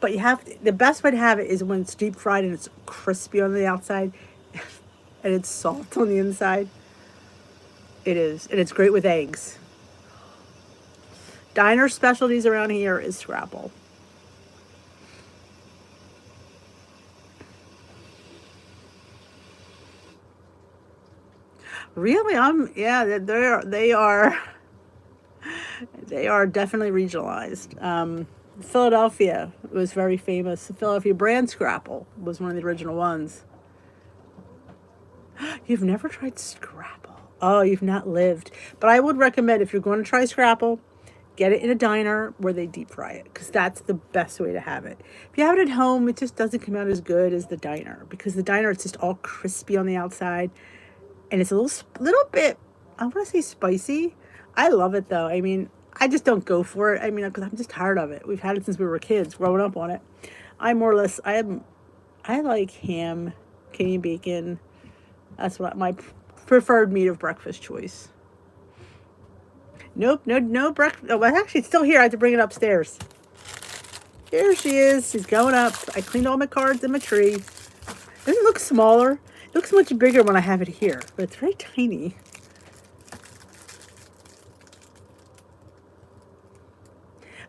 But the best way to have it is when it's deep fried and it's crispy on the outside and it's soft on the inside. It is. And it's great with eggs. Diner specialties around here is Scrapple. Really? Yeah, they are definitely regionalized. Philadelphia was very famous. The Philadelphia brand Scrapple was one of the original ones. You've never tried Scrapple? Oh, you've not lived. But I would recommend if you're going to try Scrapple, get it in a diner where they deep fry it because that's the best way to have it. If you have it at home, it just doesn't come out as good as the diner because the diner it's just all crispy on the outside and it's a little bit, I want to say spicy. I love it though. I mean, I just don't go for it. I mean, because I'm just tired of it. We've had it since we were kids, growing up on it. I more or less, I like ham, Canadian bacon. That's what my preferred meat of breakfast choice. Nope, no breakfast. Oh, well, actually, it's still here. I have to bring it upstairs. Here she is. She's going up. I cleaned all my cards in my tree. Doesn't it look smaller? It looks much bigger when I have it here, but it's very tiny.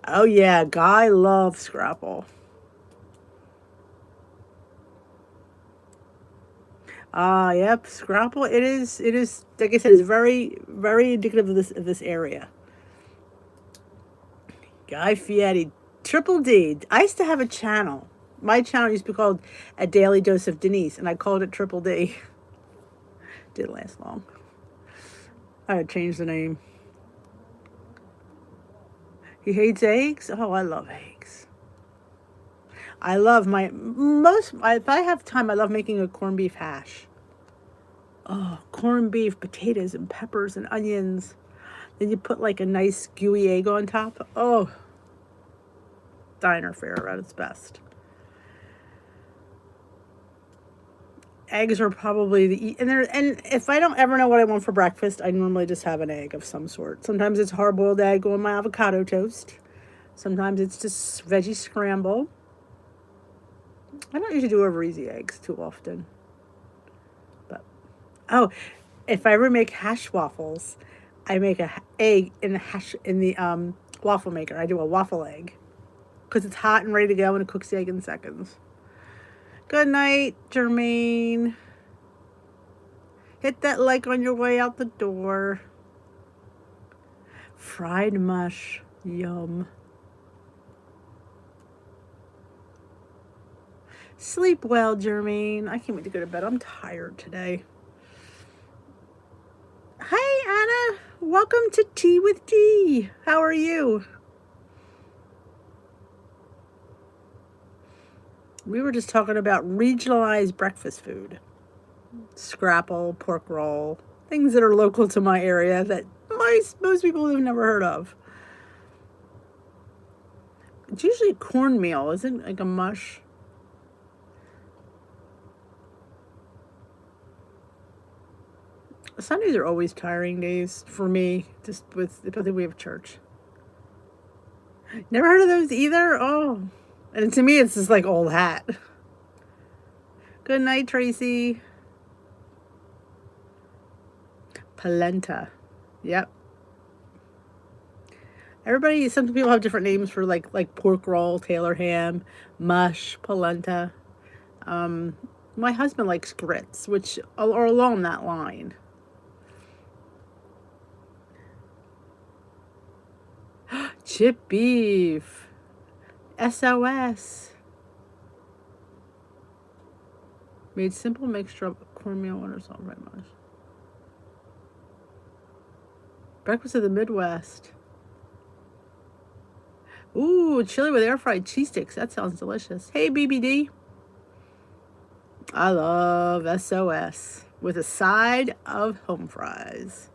Oh yeah, Guy loves Scrapple. Yep, Scrapple. It is. It is. Like I said, it's very, very indicative of this area. Guy Fieri, Triple D. I used to have a channel. My channel used to be called A Daily Dose of Denise, and I called it Triple D. Didn't last long. I had to change the name. He hates eggs. Oh, I love eggs. I love if I have time, I love making a corned beef hash. Oh, corned beef, potatoes, and peppers, and onions. Then you put like a nice gooey egg on top. Oh, diner fare at its best. eggs are probably and if I don't ever know what I want for breakfast, I normally just have an egg of some sort. Sometimes it's hard-boiled egg on my avocado toast. Sometimes it's just veggie scramble. I don't usually do over easy eggs too often. But oh, if I ever make hash waffles, I make a egg in the waffle maker. I do a waffle egg because it's hot and ready to go and it cooks the egg in seconds. Good night, Jermaine. Hit that like on your way out the door. Fried mush. Yum. Sleep well, Jermaine. I can't wait to go to bed. I'm tired today. Hi, Anna. Welcome to Tea with G. How are you? We were just talking about regionalized breakfast food. Scrapple, pork roll, things that are local to my area that most people have never heard of. It's usually cornmeal, isn't it? Like a mush. Sundays are always tiring days for me, just with the way of church. Never heard of those either? Oh. And to me, it's just like old hat. Good night, Tracy. Polenta. Yep. Some people have different names for like pork roll, Taylor ham, mush, polenta. My husband likes grits, which are along that line. Chip beef. SOS. Made simple mixture of cornmeal, water, salt, red mush. Breakfast of the Midwest. Ooh, chili with air fried cheese sticks. That sounds delicious. Hey, BBD. I love SOS with a side of home fries.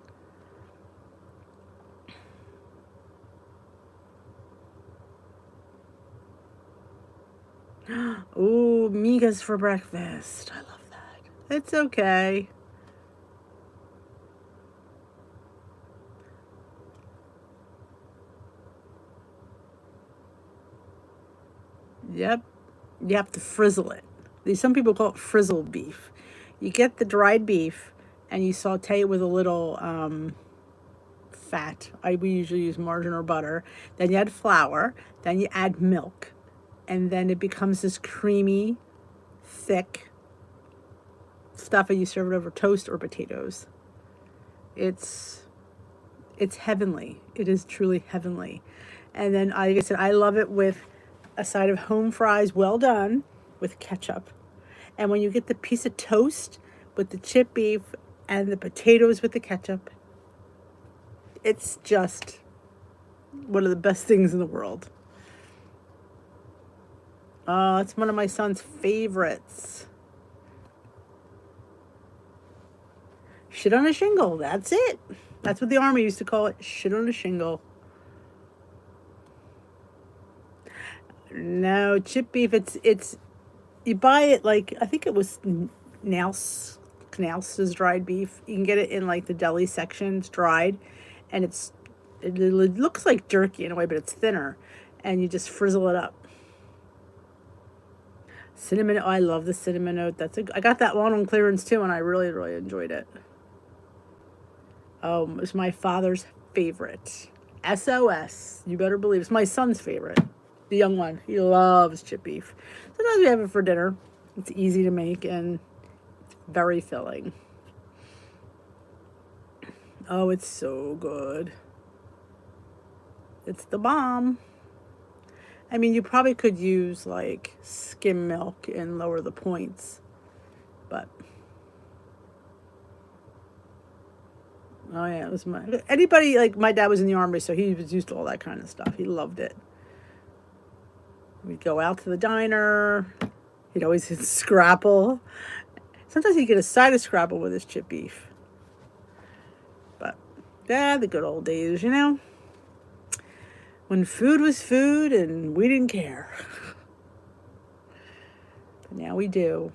Ooh, migas for breakfast. I love that. It's okay. Yep. You have to frizzle it. Some people call it frizzled beef. You get the dried beef and you saute it with a little fat. We usually use margarine or butter. Then you add flour. Then you add milk. And then it becomes this creamy, thick stuff, and you serve it over toast or potatoes. It's heavenly. It is truly heavenly. And then, like I said, I love it with a side of home fries, well done, with ketchup. And when you get the piece of toast with the chip beef and the potatoes with the ketchup, it's just one of the best things in the world. It's one of my son's favorites. Shit on a shingle. That's it. That's what the Army used to call it. Shit on a shingle. No, chip beef. It's you buy it like, I think it was Knauss's dried beef. You can get it in like the deli section. It's dried, and it looks like jerky in a way, but it's thinner, and you just frizzle it up. Cinnamon. Oh, I love the cinnamon oat. I got that one on clearance too, and I really, really enjoyed it. Oh, it was my father's favorite. SOS. You better believe it's my son's favorite. The young one. He loves chip beef. Sometimes we have it for dinner. It's easy to make and it's very filling. Oh, it's so good. It's the bomb. I mean, you probably could use like skim milk and lower the points, but oh yeah, it was anybody, like my dad was in the Army, so he was used to all that kind of stuff. He loved it. We'd go out to the diner. He'd always hit Scrapple. Sometimes he'd get a side of Scrapple with his chip beef. But yeah, the good old days, you know? When food was food and we didn't care. But now we do.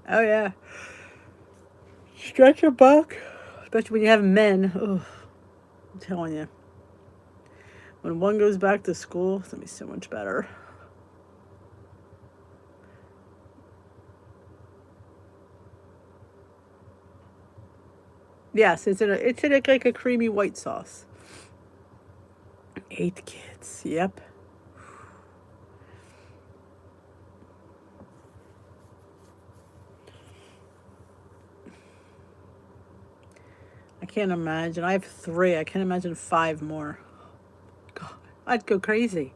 Oh, yeah. Stretch your buck. Especially when you have men. Ugh, I'm telling you. When one goes back to school, it's going to be so much better. Yes, it's in like a creamy white sauce. 8 kids. Yep. I can't imagine. I have 3. I can't imagine 5 more. God, I'd go crazy.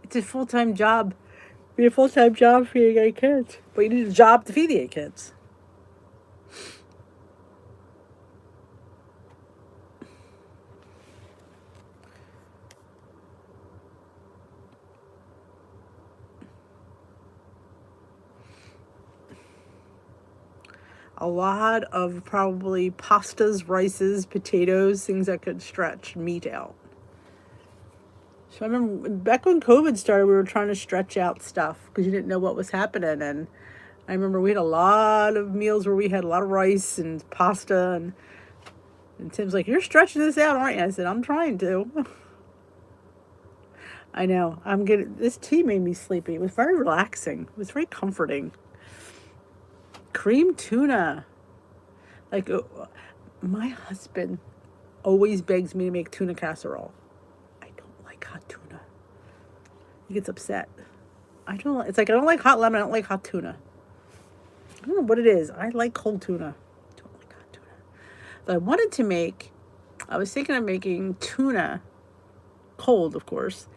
It's a full-time job. Be a full-time job feeding 8 kids. But you need a job to feed the 8 kids. A lot of probably pastas, rices, potatoes, things that could stretch meat out. So I remember back when COVID started, we were trying to stretch out stuff because you didn't know what was happening. And I remember we had a lot of meals where we had a lot of rice and pasta. And Tim's like, "You're stretching this out, aren't you?" I said, "I'm trying to." I know. I'm getting this tea made me sleepy. It was very relaxing. It was very comforting. Cream tuna. Like, my husband always begs me to make tuna casserole. I don't like hot tuna. He gets upset. I don't. It's like I don't like hot lemon. I don't like hot tuna. I don't know what it is. I like cold tuna. I don't like hot tuna. But I wanted to make. I was thinking of making tuna, cold, of course,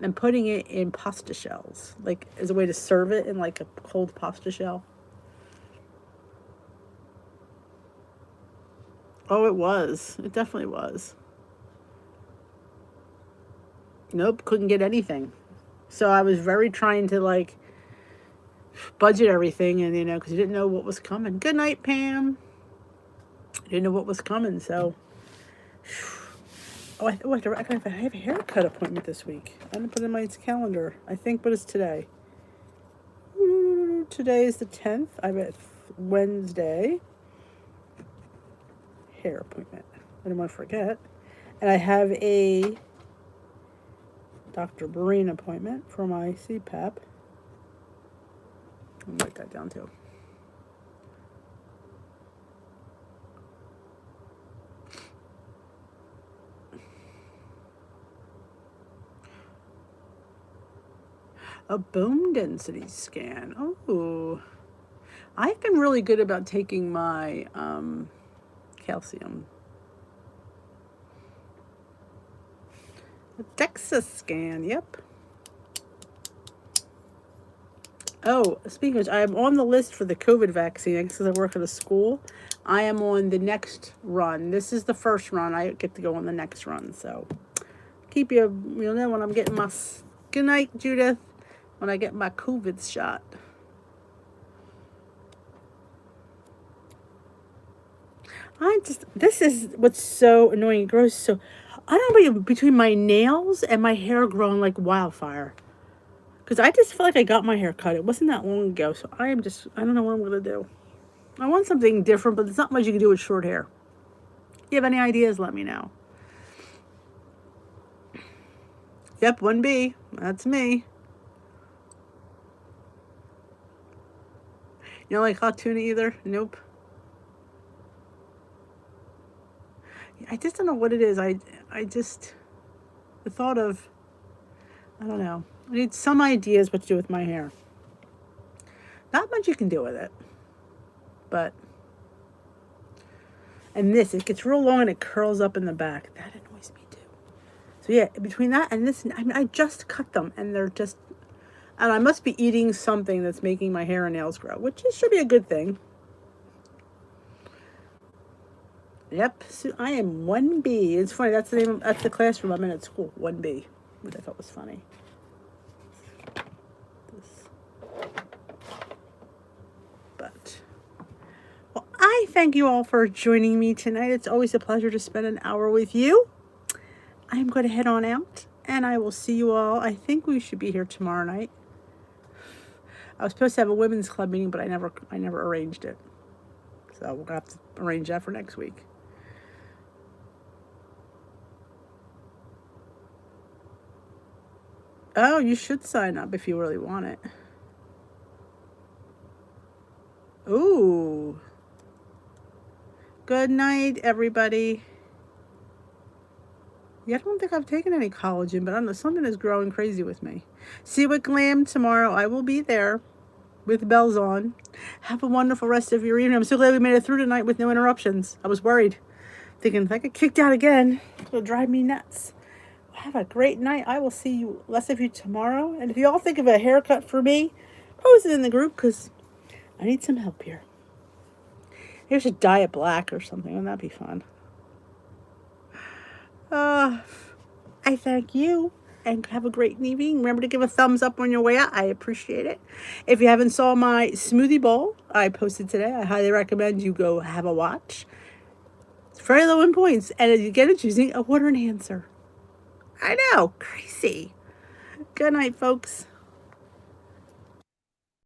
and putting it in pasta shells, like as a way to serve it in like a cold pasta shell. Oh, it was. It definitely was. Nope, couldn't get anything. So I was very trying to like budget everything, and because you didn't know what was coming. Good night, Pam. I didn't know what was coming, so. Oh, I have a haircut appointment this week. I didn't put it in my calendar, I think, but it's today. Today is the 10th. I bet Wednesday. Hair appointment. I don't want to forget. And I have a Dr. Breen appointment for my CPAP. I'll write that down too. A bone density scan. Oh, I've been really good about taking my calcium. A DEXA scan. Yep. Oh, speaking of which, I am on the list for the COVID vaccine because I work at a school. I am on the next run. This is the first run. I get to go on the next run. So you'll know when I'm getting my. Good night, Judith. When I get my COVID shot. This is what's so annoying. It grows so, I don't know, between my nails and my hair growing like wildfire. Because I just feel like I got my hair cut. It wasn't that long ago. So I don't know what I'm going to do. I want something different, but there's not much you can do with short hair. If you have any ideas, let me know. Yep, 1B. That's me. You don't like hot tuna either? Nope. I just don't know what it is. The thought of, I don't know. I need some ideas what to do with my hair. Not much you can do with it. But, and it gets real long and it curls up in the back. That annoys me too. So yeah, between that and this, I just cut them and they're just, and I must be eating something that's making my hair and nails grow, which should be a good thing. Yep, so I am 1B. It's funny, that's the classroom I'm in at school, 1B, which I thought was funny. But, well, I thank you all for joining me tonight. It's always a pleasure to spend an hour with you. I'm going to head on out, and I will see you all. I think we should be here tomorrow night. I was supposed to have a women's club meeting, but I never arranged it. So we're gonna have to arrange that for next week. Oh, you should sign up if you really want it. Ooh. Good night, everybody. Yeah, I don't think I've taken any collagen, but I don't know, something is growing crazy with me. See you at Glam tomorrow. I will be there with the bells on. Have a wonderful rest of your evening. I'm so glad we made it through tonight with no interruptions. I was worried, thinking if I get kicked out again, it'll drive me nuts. Have a great night. I will see you, less of you tomorrow. And if you all think of a haircut for me, post it in the group because I need some help here. Maybe I should dye it black or something. Wouldn't that be fun? I thank you and have a great evening. Remember to give a thumbs up on your way out. I appreciate it. If you haven't saw my smoothie bowl I posted today, I highly recommend you go have a watch. It's very low in points, and you get it using a water enhancer. I know, crazy. Good night, folks.